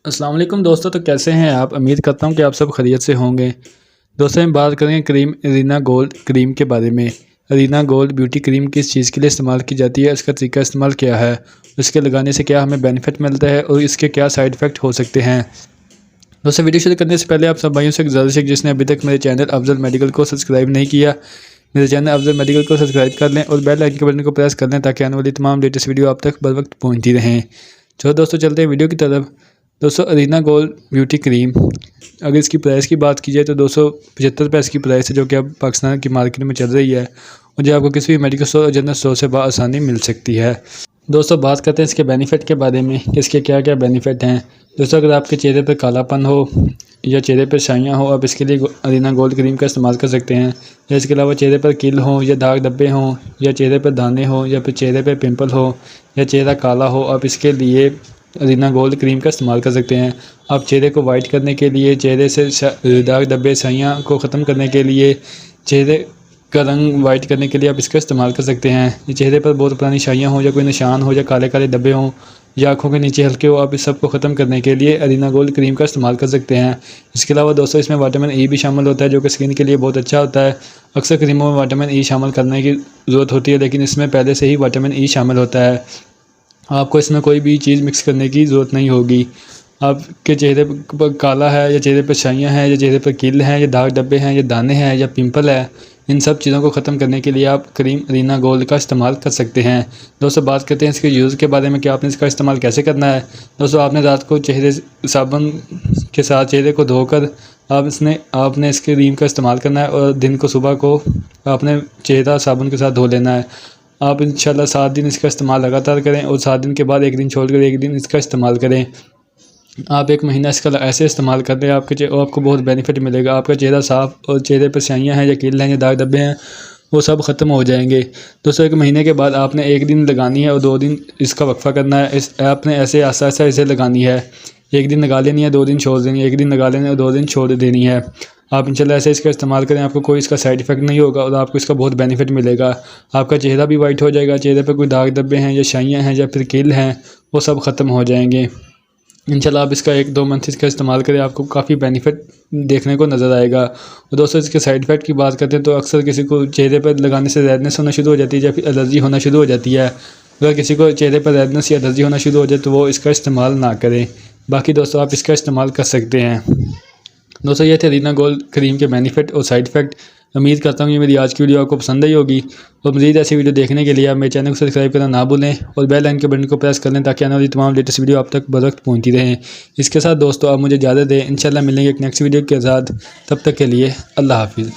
अस्सलाम वालेकुम दोस्तों, तो कैसे हैं आप। उम्मीद करता हूं कि आप सब खैरियत से होंगे। दोस्तों हम बात करेंगे क्रीम अरीना गोल्ड क्रीम के बारे में। अरीना गोल्ड ब्यूटी क्रीम किस चीज़ के लिए इस्तेमाल की जाती है, इसका तरीका इस्तेमाल क्या है, इसके लगाने से क्या हमें बेनिफिट मिलता है और इसके क्या साइड इफ़ेक्ट हो सकते हैं। दोस्तों वीडियो शुरू करने से पहले आप सब भाइयों से गुजारिश है, जिसने अभी तक मेरे चैनल अफजल मेडिकल को सब्सक्राइब नहीं किया, मेरे चैनल अफजल मेडिकल को सब्सक्राइब कर लें और बेल आइकन के बटन को प्रेस कर लें ताकि आने वाली तमाम लेटेस्ट वीडियो आप तक बर वक्त पहुँचती रहें। चलो दोस्तों चलते हैं वीडियो की तरफ। दोस्तों अरीना गोल्ड ब्यूटी क्रीम, अगर इसकी प्राइस की बात की जाए तो 275 रुपये इसकी प्राइस है, जो कि अब पाकिस्तान की मार्केट में चल रही है और जो आपको किसी भी मेडिकल स्टोर और जनरल स्टोर से आसानी मिल सकती है। दोस्तों बात करते हैं इसके बेनिफिट के बारे में कि इसके क्या क्या बेनिफिट हैं। दोस्तों अगर आपके चेहरे पर कालापन हो या चेहरे पर शाइयाँ हो, आप इसके लिए अरीना गोल्ड क्रीम का इस्तेमाल कर सकते हैं। या इसके अलावा चेहरे पर किल हो या दाग धब्बे हों या चेहरे पर दाने हो या फिर चेहरे पर पिंपल हो या चेहरा काला हो, आप इसके लिए अरीना गोल्ड क्रीम का इस्तेमाल कर सकते हैं। आप चेहरे को वाइट करने के लिए, चेहरे से दाग धब्बे शाइयाँ को ख़त्म करने के लिए, चेहरे का रंग वाइट करने के लिए आप इसका इस्तेमाल कर सकते हैं। ये चेहरे पर बहुत पुरानी शाइयाँ हो या कोई निशान हो या काले काले धब्बे हों या आँखों के नीचे हल्के हो, आप इस सब को ख़त्म करने के लिए अरीना गोल्ड क्रीम का इस्तेमाल कर सकते हैं। इसके अलावा दोस्तों इसमें विटामिन ई भी शामिल होता है, जो कि स्किन के लिए बहुत अच्छा होता है। अक्सर क्रीमों में विटामिन ई शामिल करने की ज़रूरत होती है, लेकिन इसमें पहले से ही विटामिन ई शामिल होता है। आपको इसमें कोई भी चीज़ मिक्स करने की ज़रूरत नहीं होगी। आपके चेहरे पर काला है या चेहरे पर शाइयाँ हैं या चेहरे पर किल हैं या दाग धब्बे हैं या दाने हैं या पिंपल है, इन सब चीज़ों को ख़त्म करने के लिए आप क्रीम अरीना गोल्ड का इस्तेमाल कर सकते हैं। दोस्तों बात करते हैं इसके यूज़ के बारे में कि आपने इसका इस्तेमाल कैसे करना है। दोस्तों आपने रात को चेहरे साबुन के साथ चेहरे को धोकर आपने इस क्रीम का इस्तेमाल करना है और दिन को सुबह को आपने चेहरा साबुन के साथ धो लेना है। आप इंशाल्लाह 7 दिन इसका इस्तेमाल लगातार करें और 7 दिन के बाद एक दिन छोड़कर एक दिन इसका इस्तेमाल करें। आप 1 महीना इसका ऐसे इस्तेमाल कर दें, आपको बहुत बेनिफिट मिलेगा। आपका चेहरा साफ़ और चेहरे पर स्याहियाँ हैं या कील हैं या दाग धब्बे हैं, वो सब ख़त्म हो जाएंगे। दोस्तों 1 महीने के बाद आपने 1 दिन लगानी है और 2 दिन इसका वक्फा करना है। आपने ऐसे आस्ता आस्ता इसे लगानी है। 1 दिन लगा लेनी है, 2 दिन छोड़ देनी है, 1 दिन लगा लेनी है और 2 दिन छोड़ देनी है। आप इंशाल्लाह ऐसे इसका इस्तेमाल करें, आपको कोई इसका साइड इफ़ेक्ट नहीं होगा और आपको इसका बहुत बेनिफिट मिलेगा। आपका चेहरा भी वाइट हो जाएगा, चेहरे पर कोई दाग धब्बे हैं या शाइयाँ हैं या फिर कील हैं, वो सब ख़त्म हो जाएंगे। इंशाल्लाह आप इसका 1-2 मंथ इसका इस्तेमाल करें, आपको काफ़ी बेनिफिट देखने को नज़र आएगा। और दोस्तों इसके साइड इफ़ेक्ट की बात करते हैं तो अक्सर किसी को चेहरे पर लगाने से रेडनेस होना शुरू हो जाती है या फिर एलर्जी होना शुरू हो जाती है। अगर किसी को चेहरे पर रेडनेस या एलर्जी होना शुरू हो जाए तो वो इसका इस्तेमाल ना करें। बाकी दोस्तों आप इसका इस्तेमाल कर सकते हैं। दोस्तों ये थे अरीना गोल्ड क्रीम के बेनिफिट और साइड इफ़ेक्ट। उम्मीद करता हूँ ये मेरी आज की वीडियो आपको पसंद आई होगी और मज़ीद ऐसी वीडियो देखने के लिए आप मेरे चैनल को सब्सक्राइब करना ना भूलें और बेल आइकन के बटन को प्रेस कर लें ताकि आने वाली तमाम लेटेस्ट वीडियो आप तक बर वक्त पहुँचती रहें। इसके साथ दोस्तों आप मुझे इजाज़त दें, इंशाल्लाह मिलेंगे एक नेक्स्ट वीडियो के साथ। तब तक के लिए अल्लाह हाफिज़।